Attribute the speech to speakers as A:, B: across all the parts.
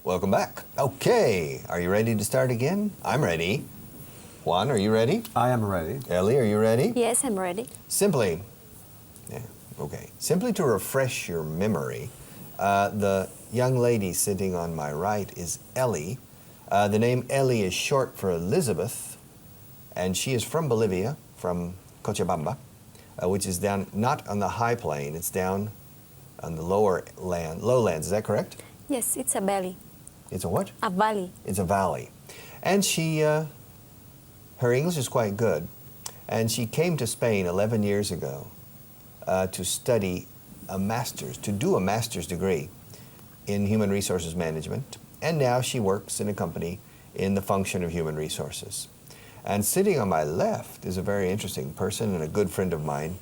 A: Welcome back. Okay, are you ready to start again? I'm ready. Juan, are you ready?
B: I am ready.
A: Ellie, are you ready?
C: Yes, I'm ready.
A: Simply to refresh your memory, the young lady sitting on my right is Ellie. The name Ellie is short for Elizabeth, and she is from Bolivia, from Cochabamba, which is down, not on the high plain, it's down on the lowlands, is that correct?
C: Yes, it's a valley.
A: It's a what?
C: A valley.
A: It's a valley. And she, her English is quite good, and she came to Spain 11 years ago to study a master's, to do a master's degree in human resources management, and now she works in a company in the function of human resources. And sitting on my left is a very interesting person and a good friend of mine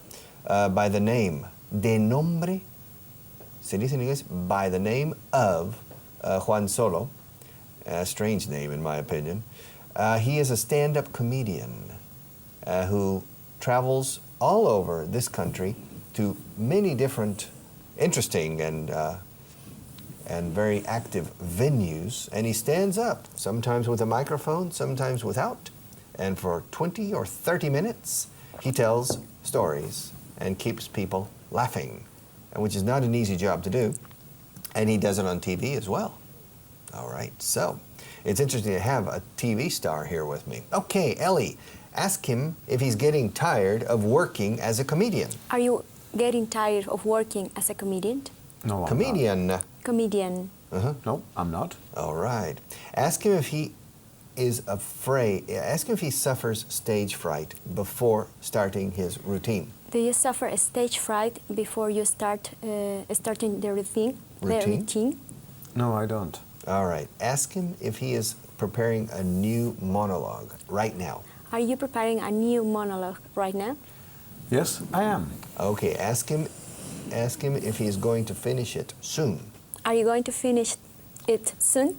A: by the name, de nombre, se dice en inglés, by the name of Juan Solo, a strange name in my opinion. He is a stand-up comedian who travels all over this country to many different interesting and very active venues, and he stands up, sometimes with a microphone, sometimes without, and for 20 or 30 minutes he tells stories and keeps people laughing, which is not an easy job to do, and he does it on TV as well. All right, so it's interesting to have a TV star here with me. Okay, Ellie, ask him if he's getting tired of working as a comedian.
C: Are you getting tired of working as a comedian?
B: No,
A: Comedian.
C: Comedian.
B: No, I'm not.
A: All right. Ask him if he is afraid, ask him if he suffers stage fright before starting his routine.
C: Do you suffer a stage fright before you start starting the routine?
A: Routine?
B: No, I don't.
A: All right. Ask him if he is preparing a new monologue right now.
C: Are you preparing a new monologue right now?
B: Yes, I am.
A: Okay. Ask him if he is going to finish it soon.
C: Are you going to finish it soon?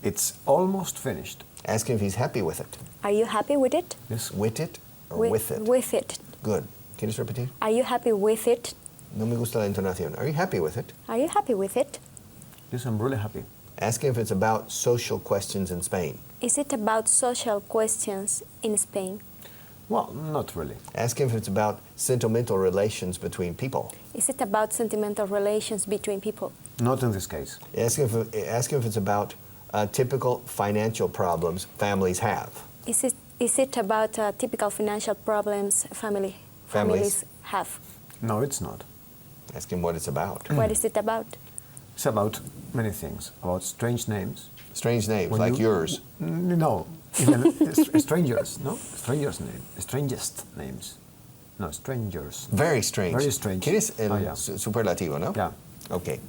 B: It's almost finished.
A: Ask him if he's happy with it.
C: Are you happy with it?
B: Yes.
A: With it or with it?
C: With it.
A: Good. ¿Quieres repetir?
C: Are you happy with it?
A: No me gusta la entonación. Are you happy with it?
C: Are you happy with it?
B: Yes, I'm really happy.
A: Ask him if it's about social questions in Spain.
C: Is it about social questions in Spain?
B: Well, not really.
A: Ask him if it's about sentimental relations between people.
C: Is it about sentimental relations between people?
B: Not in this case.
A: Ask him if it's about typical financial problems families have.
C: Is it about typical financial problems families have?
B: No, it's not.
A: Ask him what it's about.
C: What is it about?
B: It's about many things. About strange names.
A: Strange names,
B: When
A: like
B: you-
A: yours.
B: No, even strangers. No, strangers' names. Strangest names. No, strangers.
A: Very strange.
B: Very strange.
A: ¿Quieres el
B: yeah.
A: superlativo, no?
B: Yeah,
A: Okay.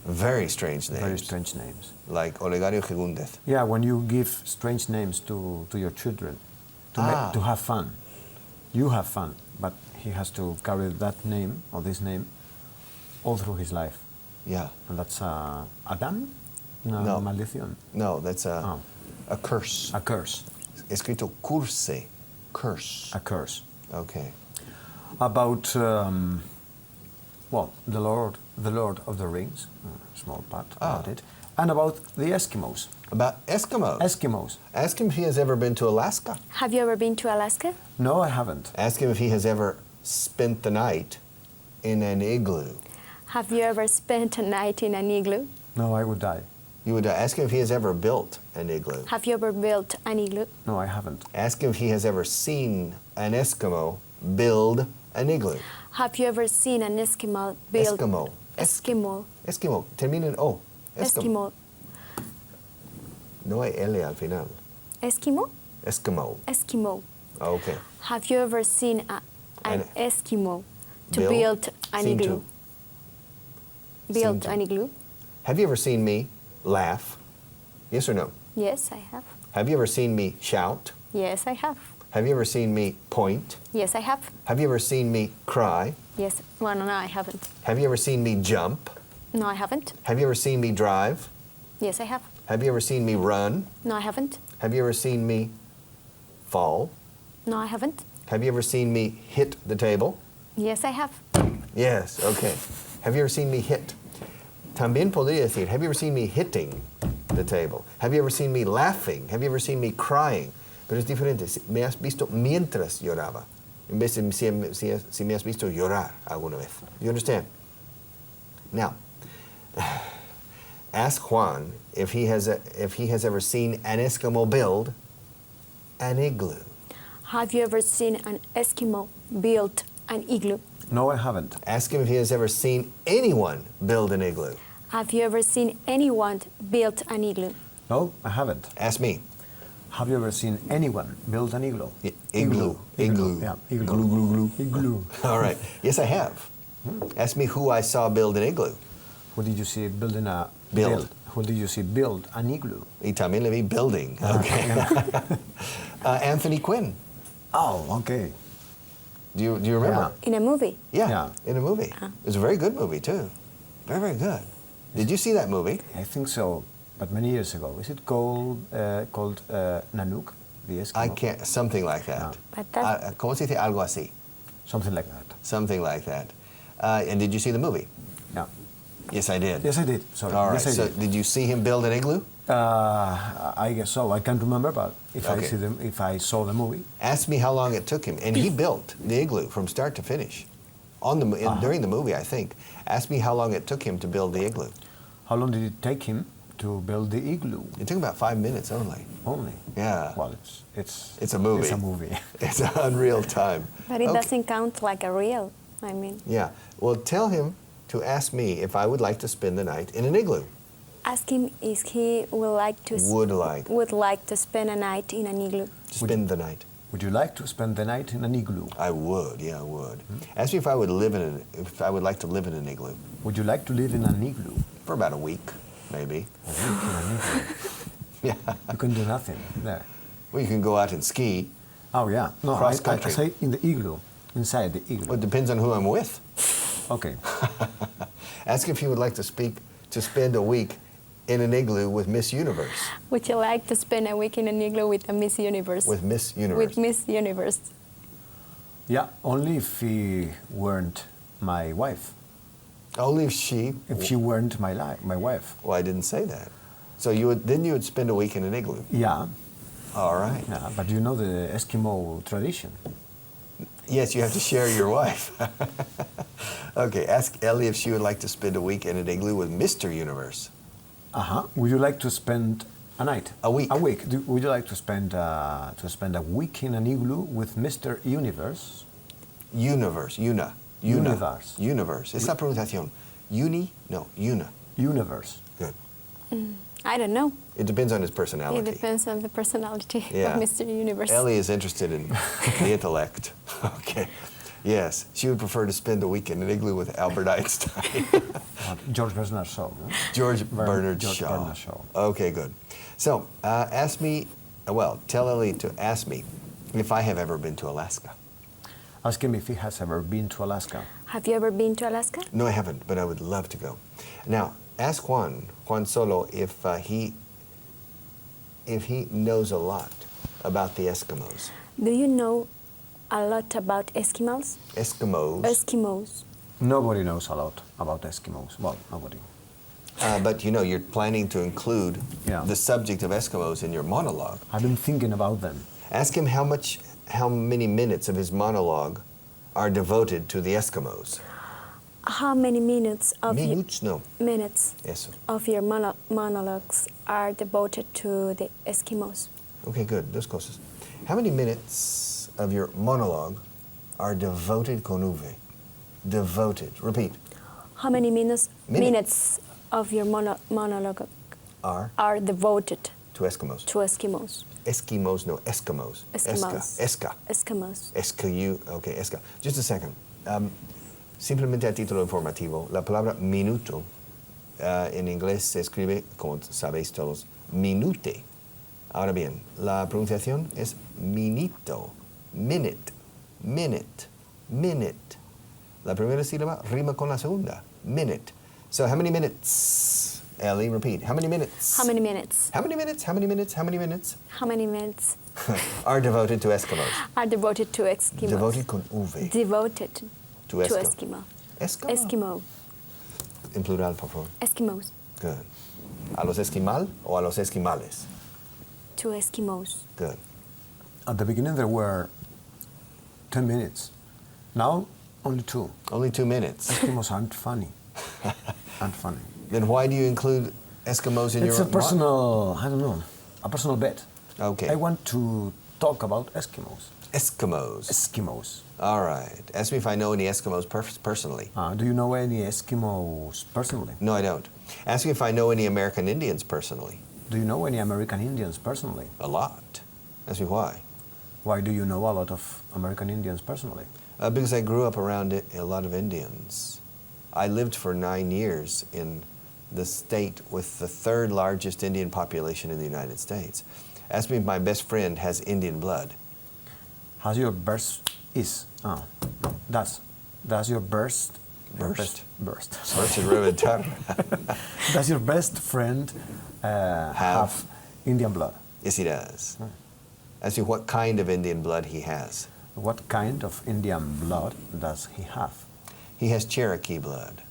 A: Very strange names.
B: very strange names.
A: Like Olegario Gegúndez.
B: Yeah, when you give strange names to your children to have fun. You have fun, but he has to carry that name or this name all through his life.
A: Yeah.
B: And that's Adam?
A: No.
B: Maldición.
A: No, that's a curse.
B: A curse.
A: Escrito curse. Curse.
B: A curse.
A: Okay.
B: About, well, the Lord of the Rings, a small part about it, and about the Eskimos.
A: About Eskimos.
B: Eskimos.
A: Ask him if he has ever been to Alaska.
C: Have you ever been to Alaska?
B: No, I haven't.
A: Ask him if he has ever spent the night in an igloo.
C: Have you ever spent a night in an igloo?
B: No, I would die.
A: You would ask him if he has ever built an igloo.
C: Have you ever built an igloo?
B: No, I haven't.
A: Ask him if he has ever seen an Eskimo build an igloo.
C: Have you ever seen an Eskimo build?
A: Eskimo.
C: Eskimo.
A: Eskimo. Termina en O.
C: Eskimo.
A: No hay L al final.
C: Eskimo?
A: Eskimo.
C: Eskimo.
A: Okay.
C: Have you ever seen an
A: An-
C: Eskimo to
A: Build?
C: build an
A: Seen
C: igloo?
A: to.
C: Build
A: Seen to.
C: an igloo?
A: Have you ever seen me laugh? Yes or no?
C: Yes, I have.
A: Have you ever seen me shout?
C: Yes, I have.
A: Have you ever seen me point?
C: Yes, I have.
A: Have you ever seen me cry?
C: Yes. Well, no, I haven't.
A: Have you ever seen me jump?
C: No, I haven't.
A: Have you ever seen me drive?
C: Yes, I have.
A: Have you ever seen me run?
C: No, I haven't.
A: Have you ever seen me fall?
C: No, I haven't.
A: Have you ever seen me hit the table?
C: Yes, I have.
A: Yes, okay. Have you ever seen me hit? También podría decir, have you ever seen me hitting? the table. Have you ever seen me laughing? Have you ever seen me crying? Pero es diferente. Me has visto mientras lloraba. En vez de si me has visto llorar alguna vez. You understand? Now, ask Juan if he has ever seen an Eskimo build an igloo.
C: Have you ever seen an Eskimo build an igloo?
B: No, I haven't.
A: Ask him if he has ever seen anyone build an igloo.
C: Have you ever seen anyone build an igloo?
B: No, I haven't.
A: Ask me.
B: Have you ever seen anyone build an igloo?
A: Igloo. Igloo.
B: Yeah, igloo.
A: Glue, glue, glue.
B: Igloo.
A: All right. Yes, I have. Ask me who I saw build an igloo.
B: Who did you see building a
A: Build.
B: Who did you see build an igloo?
A: Y también le vi building. Okay. Anthony Quinn.
B: Oh, okay.
A: Do you remember?
C: In a movie?
A: Yeah.
B: Yeah.
A: In a movie. It was a very good movie too. Very, very good. Did you see that movie?
B: I think so, but many years ago. Is it called Nanook, the Eskimo?
A: I can't. Something like that.
C: But that,
A: ¿Cómo se dice algo así?
B: Something like that.
A: Something like that. And did you see the movie?
B: Yeah.
A: Yes, I did.
B: Yes, I did. Sorry.
A: All right.
B: Yes, I
A: So
B: did.
A: did you see him build an igloo?
B: I guess so. I can't remember, but if
A: Okay.
B: if I saw the movie,
A: Ask me how long it took him, and he built the igloo from start to finish. During the movie, I think. Ask me how long it took him to build the igloo.
B: how long did it take him to build the igloo?
A: It took about 5 minutes only.
B: Only.
A: Yeah.
B: Well, it's
A: It's a movie.
B: It's a movie.
A: It's unreal time.
C: but it
A: Okay.
C: doesn't count like a real, I mean.
A: Yeah. Well, tell him to ask me if I would like to spend the night in an igloo.
C: Ask him if he would like to
A: Would like
C: to spend a night in an igloo.
A: to spend the night.
B: Would you like to spend the night in an igloo?
A: I would. Yeah, I would. Ask me if I would like to live in an igloo
B: Would you like to live in an igloo?
A: for about a week, maybe.
B: A week in an igloo.
A: Yeah.
B: You can do nothing there.
A: Well, you can go out and ski.
B: Oh yeah. No,
A: Cross
B: I
A: country.
B: say in the igloo, inside the
A: Well,
B: igloo.
A: it depends on who I'm with.
B: Okay.
A: Ask if he would like to spend a week in an igloo with Miss Universe.
C: Would you like to spend a week in an igloo with a Miss Universe?
A: With Miss Universe.
C: With Miss Universe.
B: Yeah, only if he weren't my wife.
A: Only if she.
B: If she weren't my wife.
A: Well, I didn't say that. So you would spend a week in an igloo.
B: Yeah.
A: All right.
B: Yeah, but you know the Eskimo tradition.
A: Yes, you have to share your wife. Okay, ask Ellie if she would like to spend a week in an igloo with Mr. Universe.
B: Uh-huh. Would you like to spend a night?
A: A week.
B: A week. Would you like to spend a week in an igloo with Mr. Universe?
A: Universe.
B: Universe.
A: Universe. Esa pronunciación. Una.
B: Universe.
A: Good.
C: I don't know.
A: It depends on his
C: It
A: personality.
C: depends on the personality
A: Yeah.
C: of Mr. Universe.
A: Ellie is interested in the intellect. Okay. Yes, she would prefer to spend a week in an igloo with Albert Einstein.
B: George Bernard Shaw. No?
A: George Bernard
B: George
A: Shaw.
B: Bernard Shaw.
A: Okay, good. So, ask me, tell Ellie to ask me if I have ever been to Alaska.
B: Ask him if he has ever been to Alaska.
C: Have you ever been to Alaska?
A: No, I haven't, but I would love to go. Now, ask Juan Solo, if he knows a lot about the Eskimos.
C: Do you know a lot about Eskimos? Eskimos.
B: Nobody knows a lot about Eskimos. Well, nobody.
A: But you're planning to include
B: Yeah.
A: the subject of Eskimos in your monologue.
B: I've been thinking about them.
A: Ask him how many minutes of his monologue are devoted to the Eskimos.
C: How many minutes of
A: Minutes? Eso.
C: of your monologues are devoted to the Eskimos?
A: Okay, good. Dos cosas. How many minutes of your monologue are devoted con V? Devoted. Repeat.
C: How many minutes
A: Minutes.
C: of your monologue
A: Are
C: devoted
A: to Eskimos.
C: to Eskimos?
A: Eskimos, no, Eskimos.
C: Eskimos.
A: Esca.
C: Eskimos.
A: Okay, esca. Just a second. Simplemente a título informativo, la palabra minuto en inglés se escribe, como sabéis todos, minute. Ahora bien, la pronunciación es minito, minute, minute, minute. La primera sílaba rima con la segunda, minute. So how many minutes? Ellie, repeat. How many minutes?
C: How many minutes?
A: How many minutes? How many minutes? How many minutes
C: How many minutes
A: are devoted to Eskimos?
C: are devoted to Eskimos?
A: Devoted con V.
C: Devoted
A: To
C: to
A: Eskimo.
C: Eskimo. Eskimo.
A: En plural, por favor.
C: Eskimos.
A: Good. ¿A los esquimal o a los esquimales?
C: To Eskimos.
A: Good.
B: At the beginning there were 10 minutes. Now, only 2.
A: Only 2 minutes.
B: Eskimos aren't funny. Aren't funny.
A: Then why do you include Eskimos in
B: It's
A: your...
B: a personal, I don't know, a personal bet.
A: Okay.
B: I want to talk about Eskimos.
A: Eskimos.
B: Eskimos.
A: All right. Ask me if I know any Eskimos personally.
B: Do you know any Eskimos personally?
A: No, I don't. Ask me if I know any American Indians personally.
B: Do you know any American Indians personally?
A: A lot. Ask me why.
B: Why do you know a lot of American Indians personally?
A: Because I grew up around a lot of Indians. I lived for 9 years in the state with the 3rd largest Indian population in the United States. Ask me if my best friend has Indian blood.
B: Has your burst is no. Does your burst
A: Burst?
B: sorry.
A: Burst is reventar.
B: Does your best friend have Indian blood?
A: Yes, he does. Ask me what kind of Indian blood he has.
B: What kind of Indian blood does he have?
A: He has Cherokee blood.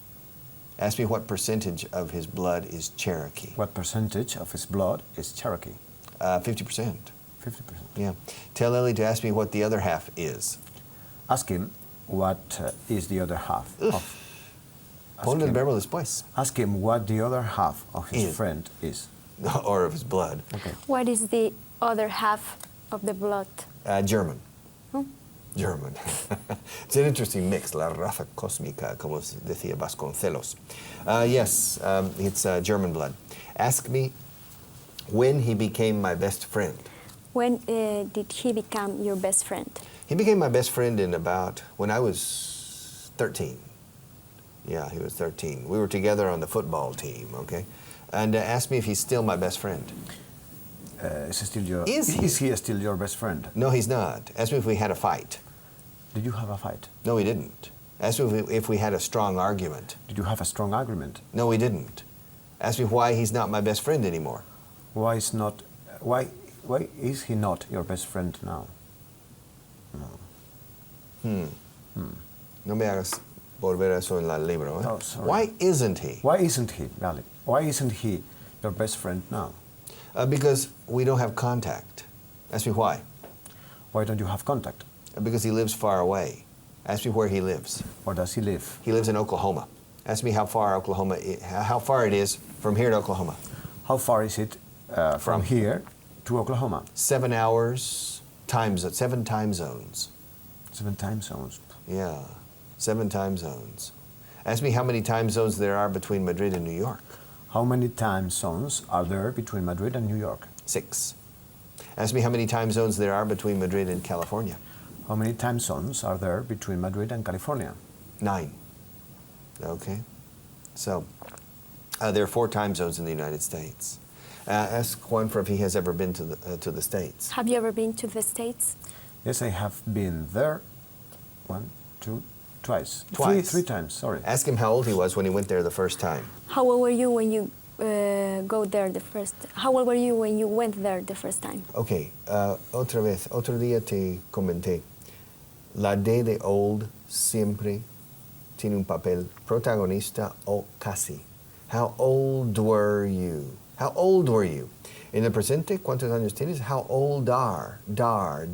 A: Ask me what percentage of his blood is Cherokee.
B: What percentage of his blood is Cherokee?
A: 50%.
B: 50%.
A: Yeah. Tell Ellie to ask me what the other half is.
B: Ask him what is the other half of.
A: Ponle el verbo después.
B: Ask him what the other half of his
A: Is.
B: friend is.
A: Or of his blood.
B: Okay.
C: What is the other half of the blood?
A: German.
C: Hmm?
A: German. It's an interesting mix, la raza cósmica, como decía Vasconcelos. Yes, it's German blood. Ask me when he became my best friend.
C: When did he become your best friend?
A: He became my best friend when I was 13. Yeah, he was 13. We were together on the football team, okay? And ask me if he's still my best friend.
B: Is he
A: Is he?
B: still your best friend?
A: No, he's not. Ask me if we had a fight.
B: Did you have a fight?
A: No, we didn't. Ask me if we had a strong argument.
B: Did you have a strong argument?
A: No, we didn't. Ask me why he's not my best friend anymore.
B: Why is he not your best friend now? No.
A: No me hagas volver a eso en el libro. Eh?
B: Oh, sorry.
A: Why isn't he?
B: Why isn't he, Vale? Why isn't he your best friend now?
A: Because we don't have contact. Ask me why.
B: Why don't you have contact?
A: Because he lives far away. Ask me where he lives.
B: Where does he live?
A: He lives in Oklahoma. Ask me how far it is from here to Oklahoma.
B: How far is it from here to Oklahoma?
A: 7 hours, 7 time zones.
B: 7 time zones.
A: Yeah, 7 time zones. Ask me how many time zones there are between Madrid and New York.
B: How many time zones are there between Madrid and New York?
A: 6. Ask me how many time zones there are between Madrid and California.
B: How many time zones are there between Madrid and California?
A: 9. Okay. So there are 4 time zones in the United States. Ask Juan for if he has ever been to the States.
C: Have you ever been to the States?
B: Yes, I have been there. 1, 2, twice.
A: Twice.
B: Three times, sorry.
A: Ask him how old he was when he went there the first time.
C: How old were you when you How old were you when you went there the first time?
A: Okay, otra vez, otro día te comenté. La D de old siempre tiene un papel protagonista o casi. How old were you? How old were you? En el presente, ¿cuántos años tienes? How old are? Dar.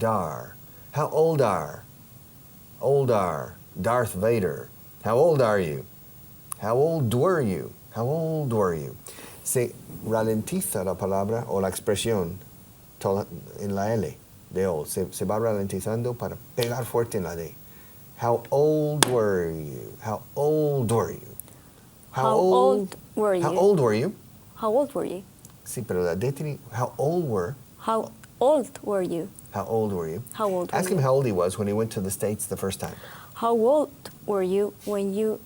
A: How old are? Old are. Darth Vader. How old are you? How old were you? How old were you? Se ralentiza la palabra o la expresión en la L de old. Se va ralentizando para pegar fuerte en la D. How old were you? How old were you?
C: How old were you?
A: How old were you?
C: How old were you?
A: Sí, pero la D tiene... How old were?
C: How old were you?
A: How old were you?
C: How old were
A: Ask
C: you?
A: him how old he was when he went to the States the first time.
C: How old were you when you...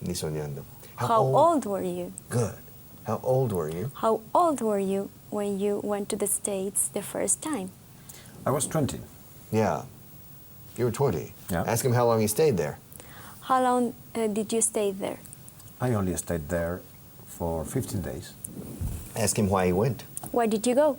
A: Ni soñando.
C: How old were you?
A: Good. How old were you?
C: How old were you when you went to the States the first time?
B: I was 20.
A: Yeah. You were 20.
B: Yeah.
A: Ask him how long he stayed there.
C: How long did you stay there?
B: I only stayed there for 15 days.
A: Ask him why he went.
C: Why did you go?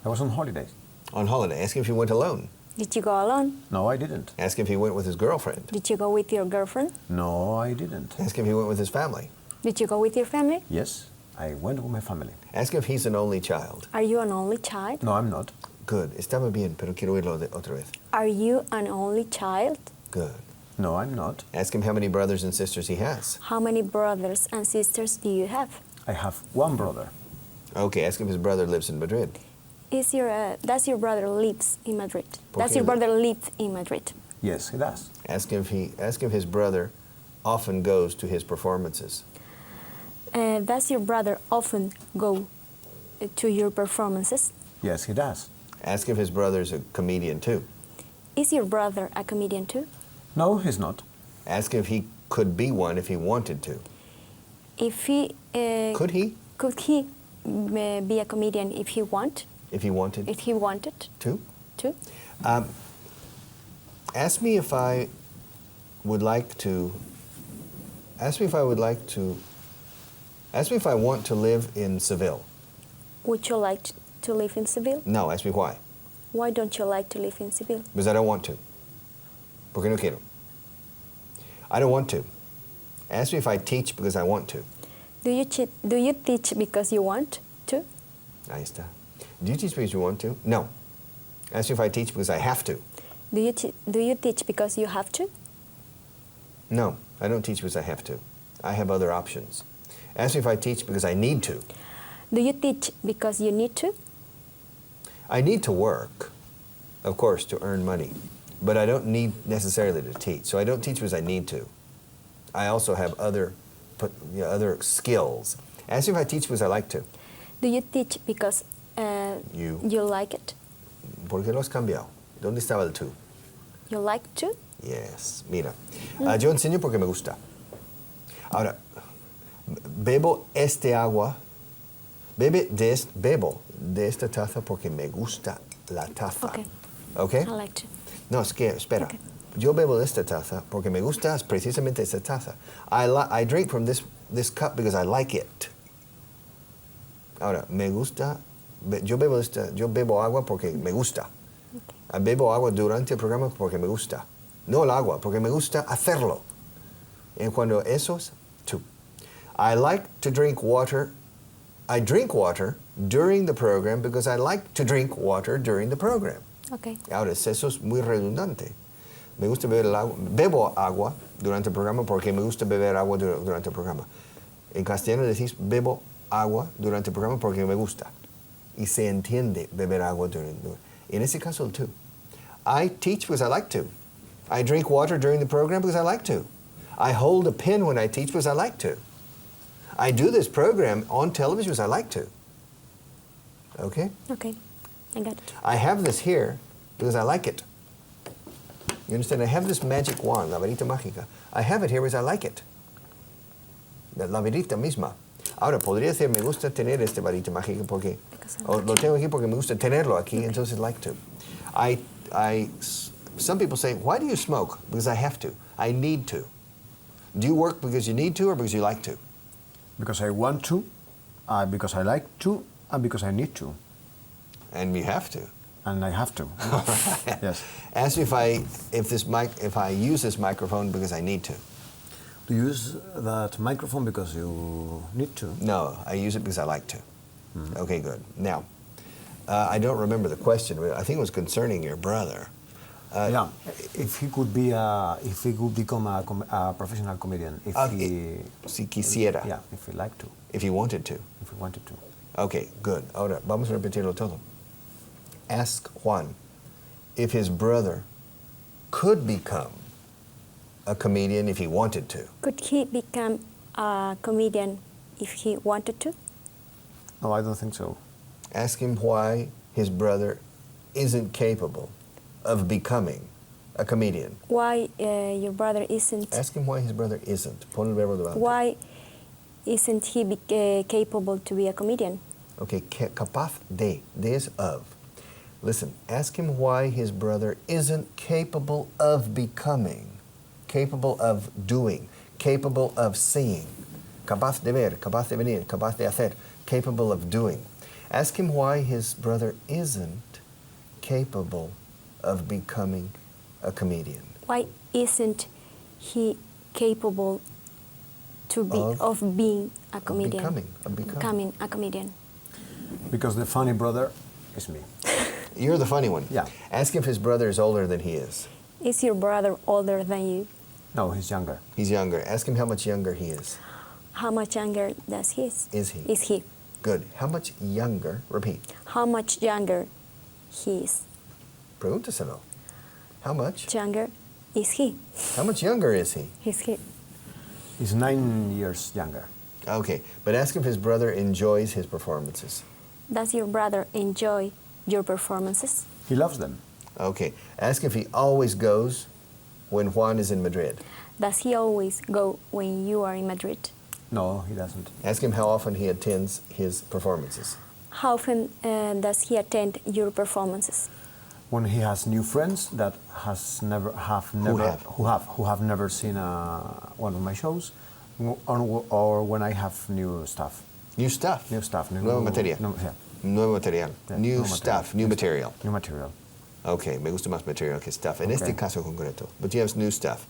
B: I was on holidays.
A: On holiday. Ask him if he went alone.
C: Did you go alone?
B: No, I didn't.
A: Ask him if he went with his girlfriend.
C: Did you go with your girlfriend?
B: No, I didn't.
A: Ask him if he went with his family.
C: Did you go with your family?
B: Yes, I went with my family.
A: Ask him if he's an only child.
C: Are you an only child?
B: No, I'm not.
A: Good. Estaba bien, pero quiero oírlo otra vez.
C: Are you an only child?
A: Good.
B: No, I'm not.
A: Ask him how many brothers and sisters he has.
C: How many brothers and sisters do you have?
B: I have one brother.
A: Okay, ask him if his brother lives in Madrid.
C: Does your brother lives in Madrid?
A: ¿Por
C: Does
A: qué
C: your
A: li-
C: brother live in Madrid?
B: Yes, he does.
A: Ask him if his brother often goes to his performances.
C: Does your brother often go to your performances?
B: Yes, he does.
A: Ask if his brother's a comedian too.
C: Is your brother a comedian too?
B: No, he's not.
A: Ask if he could be one if he wanted to.
C: If he
A: Could he?
C: could he be a comedian if he wanted
A: If he wanted
C: to?
A: to? Ask me if I would like to. Ask me if I would like to. Ask me if I want to live in Seville.
C: Would you like to live in Seville?
A: No, ask me why.
C: Why don't you like to live in Seville?
A: Because I don't want to. Porque no quiero. I don't want to. Ask me if I teach because I want to.
C: Do you teach because you want to?
A: Ahí está. Do you teach because you want to? No. Ask me if I teach because I have to.
C: Do you teach because you have to?
A: No, I don't teach because I have to. I have other options. Ask me if I teach because I need to.
C: Do you teach because you need to?
A: I need to work, of course, to earn money. But I don't need necessarily to teach. So I don't teach because I need to. I also have other skills. Ask me if I teach because I like to.
C: Do you teach because you like it?
A: ¿Por qué lo has cambiado? ¿Dónde estaba el tú?
C: You like to?
A: Yes, mira. Yo enseño porque me gusta. Ahora, bebo este agua. Bebo de esta taza porque me gusta la taza.
C: Okay.
A: Okay?
C: I like to.
A: No, es que, espera.
C: Okay.
A: Yo bebo de esta taza porque me gusta precisamente esta taza. I drink from this cup because I like it. Ahora, me gusta, yo bebo agua porque me gusta.
C: Okay.
A: Bebo agua durante el programa porque me gusta. No el agua, porque me gusta hacerlo. Y cuando eso es tú. I like to drink water. I drink water during the program because I like to drink water during the program.
C: Okay.
A: Ahora, eso es muy redundante. Me gusta beber el agua. Bebo agua durante el programa porque me gusta beber agua durante el programa. En castellano decís bebo agua durante el programa porque me gusta. Y se entiende beber agua durante. En ese caso, el tú. I teach because I like to. I drink water during the program because I like to. I hold a pen when I teach because I like to. I do this program on television because I like to. Okay?
C: Okay. I got it.
A: I have this here because I like it. You understand? I have this magic wand, la varita mágica. I have it here because I like it. La varita misma. Ahora, podría decir, me gusta tener esta varita mágica porque, lo tengo aquí porque me gusta tenerlo aquí, entonces like to. Some people say, why do you smoke? Because I have to. I need to. Do you work because you need to or because you like to?
B: Because I want to, because I like to, and because I need to.
A: And you have to.
B: And I have to. Yes.
A: Ask me if I use this microphone because I need to.
B: Do you use that microphone because you need to?
A: No, I use it because I like to. Okay, good. Now, I don't remember the question. I think it was concerning your brother.
B: Yeah, if he could become a professional comedian,
A: Si quisiera.
B: yeah, if he liked to,
A: If he wanted to.
B: if he wanted to.
A: Okay, good. Ahora, vamos a repetirlo todo. Ask Juan if his brother could become a comedian if he wanted to.
C: Could he become a comedian if he wanted to?
B: No, I don't think so.
A: Ask him why his brother isn't capable of becoming a comedian.
C: Why your brother isn't?
A: Ask him why his brother isn't. Pon el verbo delante.
C: Why isn't he capable to be a comedian?
A: Okay, capaz de es of. Listen, ask him why his brother isn't capable of becoming, capable of doing, capable of seeing, capaz de ver, capaz de venir, capaz de hacer, capable of doing. Ask him why his brother isn't capable of becoming a comedian.
C: Why isn't he capable of being a comedian.
A: Becoming
C: a comedian.
B: Because the funny brother is me.
A: You're the funny one.
B: Yeah.
A: Ask if his brother is older than he is.
C: Is your brother older than you?
B: No, he's younger.
A: He's younger. Ask him how much younger he is.
C: How much younger does he is?
A: Is he?
C: Is he?
A: Good. How much younger? Repeat.
C: How much younger he is?
A: Pregúntaselo. How much?
C: Younger is he?
A: How much younger is he?
C: Is he?
B: He's 9 years younger.
A: Okay. But ask if his brother enjoys his performances.
C: Does your brother enjoy your performances?
B: He loves them.
A: Okay. Ask if he always goes when Juan is in Madrid.
C: Does he always go when you are in Madrid?
B: No, he doesn't.
A: Ask him how often he attends his performances.
C: How often does he attend your performances?
B: When he has new friends that who have never seen one of my shows, or when I have new stuff.
A: New stuff.
B: New stuff.
A: Nuevo material.
B: Yeah.
A: Nuevo material.
B: Yeah,
A: New
B: nuevo
A: stuff.
B: material.
A: New
B: New
A: material.
B: New material.
A: Okay, me gusta más material que stuff. En
B: Okay.
A: este caso concreto. But you have new stuff.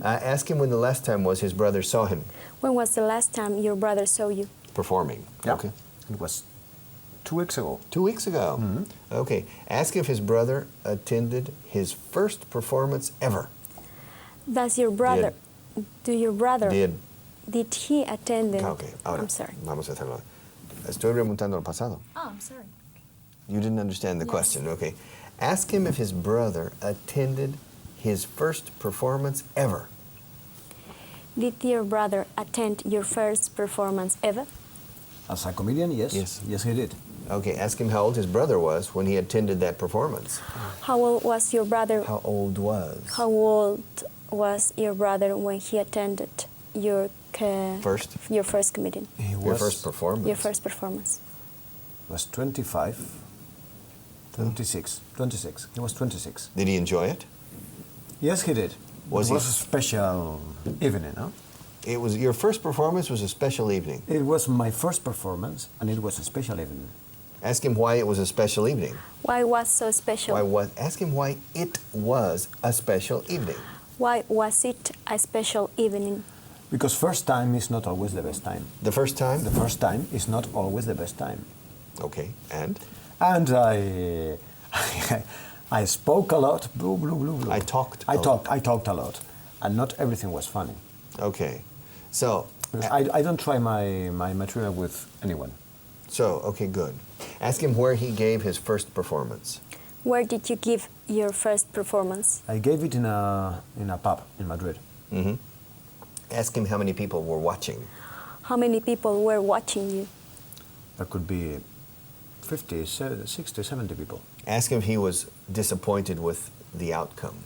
A: Ask him when the last time was his brother saw him
C: When was the last time your brother saw you?
A: performing.
B: Yeah.
A: Okay.
B: It was 2 weeks ago.
A: 2 weeks ago.
B: Mhm.
A: Okay. Ask if his brother attended his first performance ever.
C: Does your brother,
A: Did.
C: did he attend?
A: Okay. Ahora,
C: I'm sorry.
A: vamos a hacerlo. Estoy remontando al pasado.
C: Oh, I'm sorry.
A: You didn't understand the
C: Yes.
A: question. Okay. Ask him if his brother attended his first performance ever.
C: Did your brother attend your first performance ever?
B: As a comedian, yes.
A: Yes.
B: Yes, he did.
A: Okay. Ask him how old his brother was when he attended that performance.
C: How old was your brother?
A: How old was?
C: How old was your brother when he attended your
A: First?
C: your first comedian?
B: He
A: Your
B: was,
A: first performance.
C: Your first performance.
B: was 25, 26. He was 26.
A: Did he enjoy it?
B: Yes, he did.
A: Was
B: it
A: he-
B: was a special evening, no?
A: It was your first performance was a special evening.
B: It was my first performance, and it was a special evening.
A: Ask him why it was a special evening.
C: Why was so special?
A: Ask him why it was a special evening.
C: Why was it a special evening?
B: Because first time is not always the best time.
A: The first time?
B: The first time is not always the best time.
A: Okay, and?
B: And I spoke a lot. Blah, blah, blah, blah.
A: I talked
B: I
A: a lot.
B: talked a lot, and not everything was funny.
A: Okay. So,
B: Because I don't try my material with anyone.
A: okay, good. Ask him where he gave his first performance.
C: Where did you give your first performance?
B: I gave it in a pub in Madrid.
A: Mm-hmm. Ask him how many people were watching.
C: How many people were watching you?
B: There could be 50, 60, 70 people.
A: Ask him if he was disappointed with the outcome.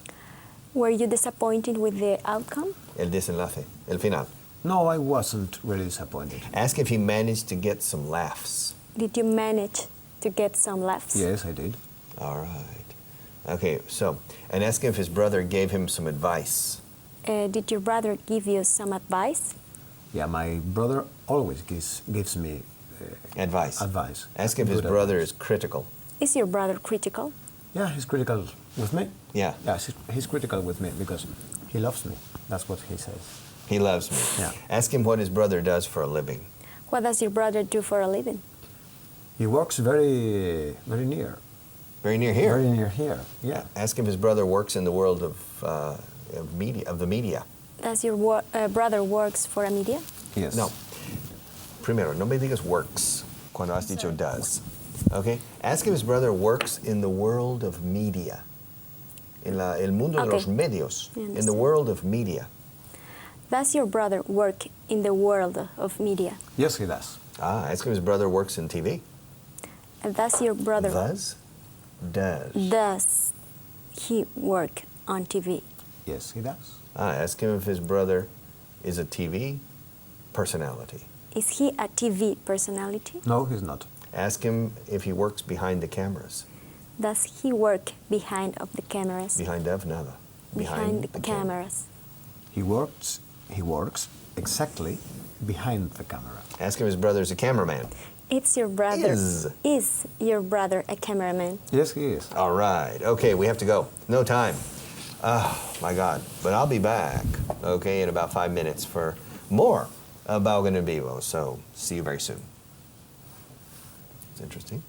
C: Were you disappointed with the outcome?
A: El desenlace, el final.
B: No, I wasn't really disappointed.
A: Ask if he managed to get some laughs.
C: Did you manage to get some laughs?
B: Yes, I did.
A: All right. Okay, and ask him if his brother gave him some advice.
C: Did your brother give you some advice?
B: Yeah, my brother always gives me
A: Advice.
B: advice.
A: Ask if his
B: Good
A: brother
B: advice.
A: is critical.
C: Is your brother critical?
B: Yeah, he's critical with me.
A: Yeah.
B: Yes, he's critical with me because he loves me. That's what he says.
A: He loves me.
B: Yeah.
A: Ask him what his brother does for a living.
C: What does your brother do for a living?
B: He works very, very near.
A: Very near here.
B: Very near here. Yeah.
A: Ask if his brother works in the world of the media.
C: Does your brother works for a media?
B: Yes.
A: No. Primero, no me digas works cuando has dicho does. Okay? Ask if his brother works in the world of media. En el mundo de
C: Okay.
A: los medios.
C: I
A: In the
C: understand.
A: world of media.
C: Does your brother work in the world of media?
B: Yes, he does.
A: Ask if his brother works in TV.
C: And does your brother
A: Does?
C: does he work on TV?
B: Yes, he does.
A: Ask him if his brother is a TV personality.
C: Is he a TV personality?
B: No, he's not.
A: Ask him if he works behind the cameras.
C: Does he work behind of the cameras?
A: Behind of nada.
C: Behind the
A: camera.
C: cameras.
B: He works exactly behind the camera.
A: Ask him if his brother is a cameraman.
C: It's your brother.
A: Is.
C: Is your brother a cameraman?
B: Yes, he is.
A: All right. Okay, we have to go. No time. Oh, my God. But I'll be back, okay, in about 5 minutes for more Vaughan and Vivo. So see you very soon. It's interesting.